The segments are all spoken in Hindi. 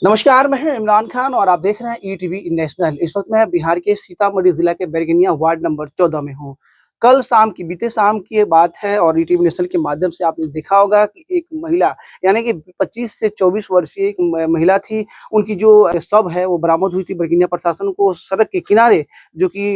नमस्कार, मैं हूं इमरान खान और आप देख रहे हैं ईटीवी नेशनल। इस वक्त मैं बिहार के सीतामढ़ी जिला के बैरगनिया वार्ड नंबर 14 में हूं। कल शाम की बीते शाम की ये बात है और ईटीवी नेशनल के माध्यम से आपने देखा होगा कि एक महिला यानी कि 25 से 24 वर्षीय एक महिला थी। उनकी जो शव है वो बरामद हुई थी। बैरगनिया प्रशासन को सड़क के किनारे जो कि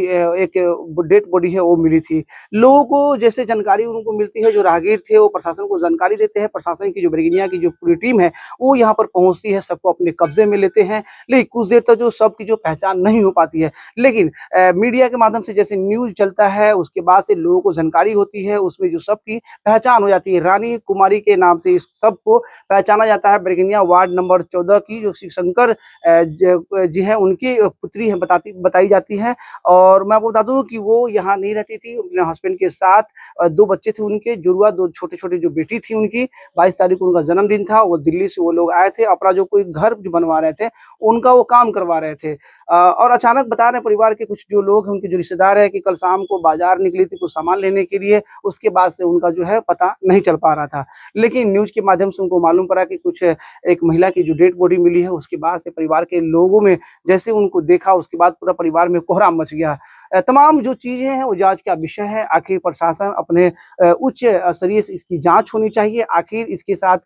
एक डेड बॉडी है वो मिली थी। लोगों को जैसे जानकारी उनको मिलती है, जो राहगीर थे वो प्रशासन को जानकारी देते हैं। प्रशासन की जो बैरगनिया की जो पूरी टीम है वो यहाँ पर पहुँचती है, सबको अपने कब्जे में लेते हैं। लेकिन कुछ देर तक जो शव की जो पहचान नहीं हो पाती है। लेकिन मीडिया के माध्यम से जैसे न्यूज़ चलता है उसके बाद से लोगों को जानकारी होती है, उसमें जो शव की पहचान हो जाती है। रानी कुमारी के नाम से इस शव को पहचाना जाता है। बैरगनिया वार्ड नंबर 14 की जो शिवशंकर जी हैं उनकी पुत्री है बताई जाती है। और मैं आपको बता दूँ कि वो यहाँ नहीं रहती थी, अपने हस्बैंड के साथ 2 बच्चे थे उनके, जुड़वा 2 छोटे-छोटे जो बेटी थी उनकी। 22 तारीख को उनका जन्मदिन था। वो दिल्ली से वो लोग आए थे, अपना जो कोई घर जो बनवा रहे थे, उनका वो काम करवा रहे थे। और अचानक बता रहे हैं परिवार के कुछ जो लोग हैं, उनके जो रिश्तेदार हैं कि कल शाम को बाज़ार निकली थी कुछ सामान लेने के लिए, उसके बाद से उनका जो है पता नहीं चल पा रहा था। लेकिन न्यूज़ के माध्यम से उनको मालूम पड़ा कि कुछ एक महिला की जो डेड बॉडी मिली है, उसके बाद से परिवार के लोगों में जैसे उनको देखा, उसके बाद पूरा परिवार में कोहराम मच गया। तमाम जो चीज़ें हैं वो जाँच का विषय है। आखिर प्रशासन अपने उच्च स्तरीय से इसकी जाँच होनी चाहिए। आखिर इसके साथ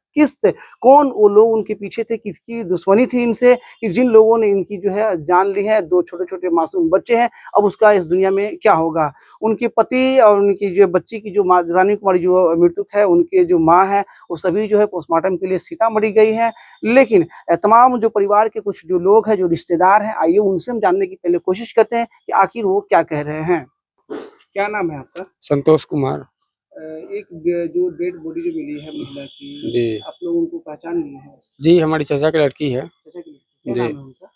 कौन वो लोग उनके पीछे थे, किसकी दुश्मनी थी इनसे कि जिन लोगों ने इनकी जो है जान ली है। 2 छोटे-छोटे मासूम बच्चे हैं, अब उसका इस दुनिया में क्या होगा? उनके पति और उनकी जो बच्ची की जो माँ रानी कुमारी जो मृतक है, उनके जो माँ है, वो सभी जो है पोस्टमार्टम के लिए सीतामढ़ी गई हैं। लेकिन तमाम जो परिवार के कुछ जो लोग हैं, जो रिश्तेदार हैं, आइए उनसे हम जानने की पहले कोशिश करते हैं कि आखिर वो क्या कह रहे हैं। क्या नाम है आपका? संतोष कुमार। एक जो डेड बॉडी जो मिली है महिला की, जी आप लोग उनको पहचान लिए हैं? जी, हमारी चाचा की लड़की है। चाचा की लड़की, क्या जी, नाम है उनका?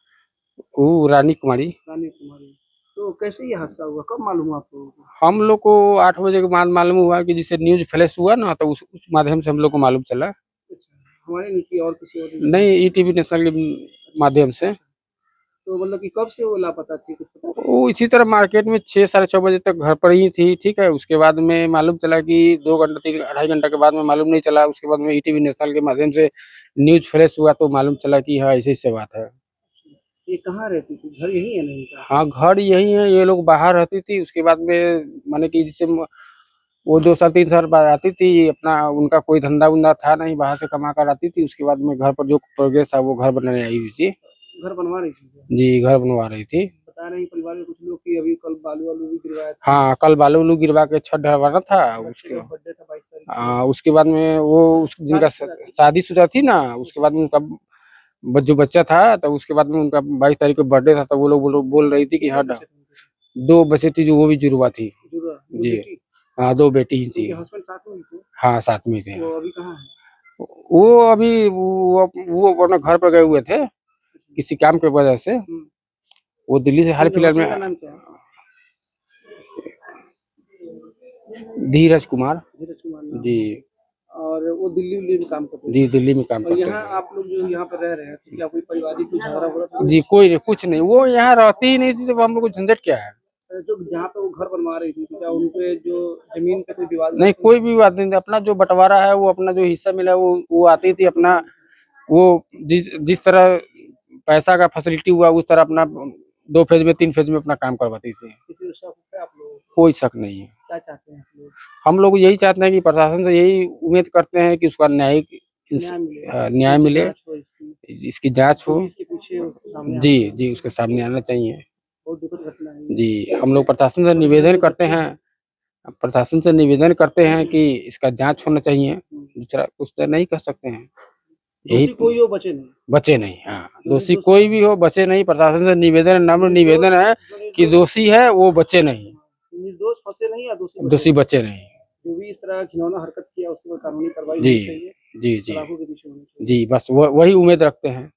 वो रानी कुमारी। रानी कुमारी। तो कैसे ये हादसा हुआ? कब मालूम हुआ आप लोगों को? हम लोग को 8 बजे के बाद मालूम हुआ कि जिससे न्यूज फ्लैश हुआ ना, तो उस माध्यम से हम लोग को मालूम चला। अच्छा, हमारे नहीं कि और किसी और ने? नहीं, ईटीवी नेशनल के माध्यम से। अच्छा, तो मतलब कि कब से वो लापता थी, कुछ पता चला? वो इसी तरह मार्केट में 6 साढ़े 6 बजे तक घर पर ही थी, ठीक है। उसके बाद में मालूम चला कि 2 घंटा 3 2.5 घंटा के बाद में मालूम नहीं चला। उसके बाद में ईटीवी नेशनल के माध्यम से न्यूज फ्लैश हुआ तो मालूम चला कि हाँ, ऐसी-ऐसी बात है। ये कहाँ रहती थी? घर यही है ना इनका? हाँ, घर यही है, ये लोग बाहर रहती थी। उसके बाद में माने कि जैसे वो 2 साल 3 साल बाद आती थी, अपना उनका कोई धंधा-वंधा था नहीं, बाहर से कमा कर आती थी। उसके बाद में घर पर जो प्रोग्रेस था वो घर बनाने आई हुई थी। घर बनवा रही थी क्या? जी, घर बनवा रही थी। बता रहे हैं परिवार के कुछ लोग कि अभी कल बालू-वालू भी गिरवाया था। हाँ, कल बालू-वालू गिरवा के छत ढलवाना था। बच्चे उसके का बर्थडे था 22 तारीख को। उसके बाद में वो जिनका शादीशुदा थी? शादीशुदा थी ना, उसके बाद में उनका जो बच्चा था, तो उसके बाद में उनका 22 तारीख को बर्थडे था, तो वो लोग बोल रही थी कि कितने हाँ, बच्चे थे उनके? 2 बच्चे थी, जो वो भी जुड़वा थी। जुड़वा, 2 जी, बेटी? हाँ, 2 बेटी ही थी। उनके हस्बैंड साथ में ही थे? हाँ, साथ में ही थे। वो अभी कहाँ हैं? वो अभी वो अपने घर पर गए हुए थे, किसी काम की वजह से। हुँ। वो दिल्ली से हाल उनके फिलहाल में। हस्बैंड का नाम क्या है? धीरज कुमार। धीरज कुमार नाम जी, है। और वो दिल्ली-विल्ली में काम करते जी, थे? दिल्ली में काम और करते यहाँ हैं। आप लोग जो यहाँ पर रह रहे हैं, तो क्या कोई पारिवारिक कोई झगड़ा-वगड़ा तो जी, कोई नहीं, कुछ नहीं। वो यहाँ रहती ही नहीं थी, तो हम लोग को झंझट क्या है? जो जहाँ पे वो घर बनवा रही थी, तो क्या उनपे जो ज़मीन पे कोई विवाद-विवाद नहीं, तो कोई नहीं? भी बात नहीं थी। अपना जो बँटवारा है, वो अपना जो हिस्सा मिला है, वो आती थी अपना। वो जिस जिस तरह पैसा का फैसिलिटी हुआ, उस तरह अपना 2 फेज़ में 3 फेज़ में अपना काम करवाती थी। किसी को शक है आप लोगों को? कोई शक नहीं है। क्या चाहते हैं आप लोग? हम लोग यही चाहते हैं कि प्रशासन से यही उम्मीद करते हैं कि उसका न्याय मिले, न्याय इनकी मिले, जाँच हो इसकी, इसकी जाँच जो हो। भी इसके पीछे है उसको सामने आना जी, चाहिए। जी, उसके सामने आना चाहिए। बहुत दुखद घटना है ये। जी, हम लोग प्रशासन से और इधर निवेदन जो करते बच्चे हैं, हैं। कि इसका जाँच होना चाहिए। हुँ। दूसरा कुछ तो नहीं कर सकते हैं। यही दोषी कोई हो बचे नहीं। बचे नहीं, हाँ, जो दोषी निर्दोष कोई भी हो बचे नहीं। प्रशासन से निवेदन, नम्र निर्दोष निवेदन है जो कि निर्दोष दोषी है वो बचे नहीं, निर्दोष फँसे नहीं या दोषी बचे दोषी नहीं। बचे नहीं। जो भी इस तरह घिनौना हरकत किया उसके ऊपर कानूनी कार्रवाई जी, होनी चाहिए, जी, जी, सलाखों के पीछे होनी चाहिए। जी, बस वही उम्मीद रखते हैं।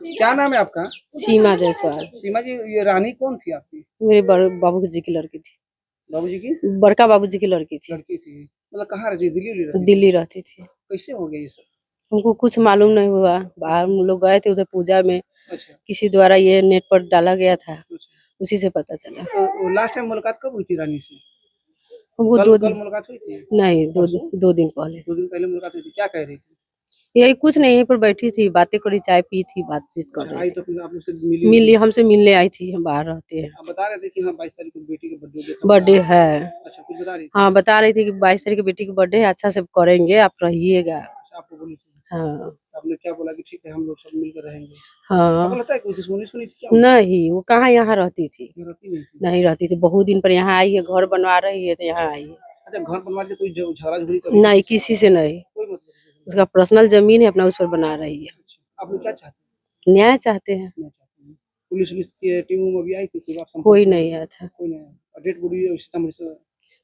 क्या नाम है आपका? सीमा जायसवाल। सीमा जी, ये रानी कौन थी आपकी? मेरे बड़े बाबूजी की लड़की थी। बाबूजी की बड़का बाबूजी की लड़की थी। लड़की थी। मतलब कहाँ रहती थी? दिल्ली रहती थी? दिल्ली रहती थी। कैसे हो गया ये सब? हमको कुछ मालूम नहीं हुआ। बाहर हम लोग गए थे उधर पूजा में, अच्छा, किसी द्वारा ये नेट पर डाला गया था, अच्छा। उसी से पता चला। तो लास्ट टाइम मुलाकात कब हुई थी रानी से? हमको कल 2 कल दिन मुलाकात हुई थी? नहीं, 2 परसों? 2 दिन पहले। 2 दिन पहले मुलाकात हुई थी। क्या कह रही थी? यही कुछ नहीं, यहीं पर बैठी थी, बातें करी, चाय पी थी, बातचीत कर अच्छा, रही आई थी। तो फिर आप उससे मिली मिली, हमसे मिलने आई थी, हम बाहर रहते हैं। आप बता रहे थे कि हाँ 22 तारीख को बेटी का बर्थडे बर्थडे है। अच्छा, कुछ बता रही थी? हाँ, बता रही थी कि 22 तारीख की बेटी का बर्थडे है, अच्छा से करेंगे, आप रहिएगा। अच्छा, आपको बोली थी? हाँ, आपने क्या बोला कि ठीक है हम लोग सब मिलकर रहेंगे? आपको हाँ। लगता है कोई दुश्मनी सुनी थी क्या? नहीं, वो कहाँ यहाँ रहती थी, ये रहती नहीं थी? नहीं रहती थी, बहुत दिन पर यहाँ आई है, घर बनवा रही है तो यहाँ आई है। अच्छा, घर बनवा के कोई झगड़ा झगड़ी कभी नहीं, किसी से नहीं, कोई मतलब किसी से नहीं? उसका पर्सनल जमीन है, अपना उस पर बना रही है। अच्छा, आप लोग क्या चाहते हैं? न्याय चाहते हैं। क्या चाहते हैं? पुलिस की टीम उम अभी आई थी कोई बात संपर्क कोई किया? नहीं आया था, कोई नहीं आया। और डेड बॉडी सीतामढ़ी से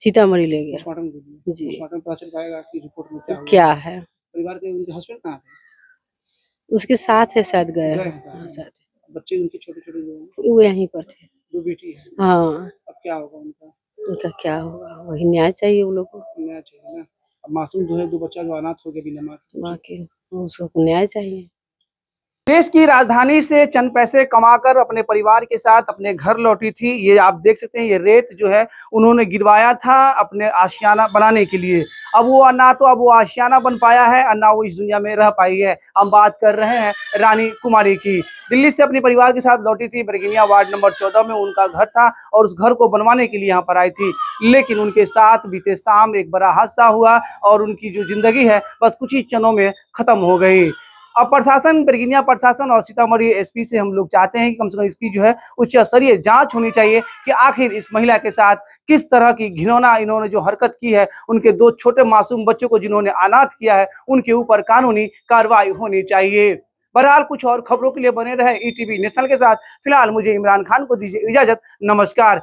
सीतामढ़ी ले गया। पोस्टमार्टम के लिए जी। पोस्टमार्टम में पता चल पाएगा कि रिपोर्ट में क्या हुआ। क्या है, परिवार के उनके हस्बैंड कहाँ थे? उसके साथ है, शायद गए गए हैं। हैं हाँ, साथ। साथ बच्चे उनके छोटे-छोटे जो हैं, वो यहीं पर थे। 2 बेटी है। हाँ, अब क्या होगा उनका? उनका क्या होगा, वही न्याय चाहिए वो लोग को, न्याय चाहिए ना। अब मासूम जो है 2 बच्चा जो अनाथ हो गया बिना माँ के। बाकी उसको न्याय चाहिए। देश की राजधानी से चंद पैसे कमाकर अपने परिवार के साथ अपने घर लौटी थी। ये आप देख सकते हैं, ये रेत जो है उन्होंने गिरवाया था अपने आशियाना बनाने के लिए। अब वो ना तो अब वो आशियाना बन पाया है और ना वो इस दुनिया में रह पाई है। हम बात कर रहे हैं रानी कुमारी की। दिल्ली से अपने परिवार के साथ लौटी थी। बरगनिया वार्ड नंबर 14 में उनका घर था और उस घर को बनवाने के लिए यहाँ पर आई थी। लेकिन उनके साथ बीते शाम एक बड़ा हादसा हुआ और उनकी जो जिंदगी है बस कुछ ही क्षणों में खत्म हो गई। अब प्रशासन, बरगनिया प्रशासन और सीतामढ़ी एसपी से हम लोग चाहते हैं कि कम से कम इसकी जो है उच्च स्तरीय जांच होनी चाहिए कि आखिर इस महिला के साथ किस तरह की घिनौना इन्होंने जो हरकत की है, उनके 2 छोटे मासूम बच्चों को जिन्होंने अनाथ किया है, उनके ऊपर कानूनी कार्रवाई होनी चाहिए। बहरहाल कुछ और खबरों के लिए बने रहे ईटीवी नेशनल के साथ। फिलहाल मुझे इमरान खान को दीजिए इजाजत। नमस्कार।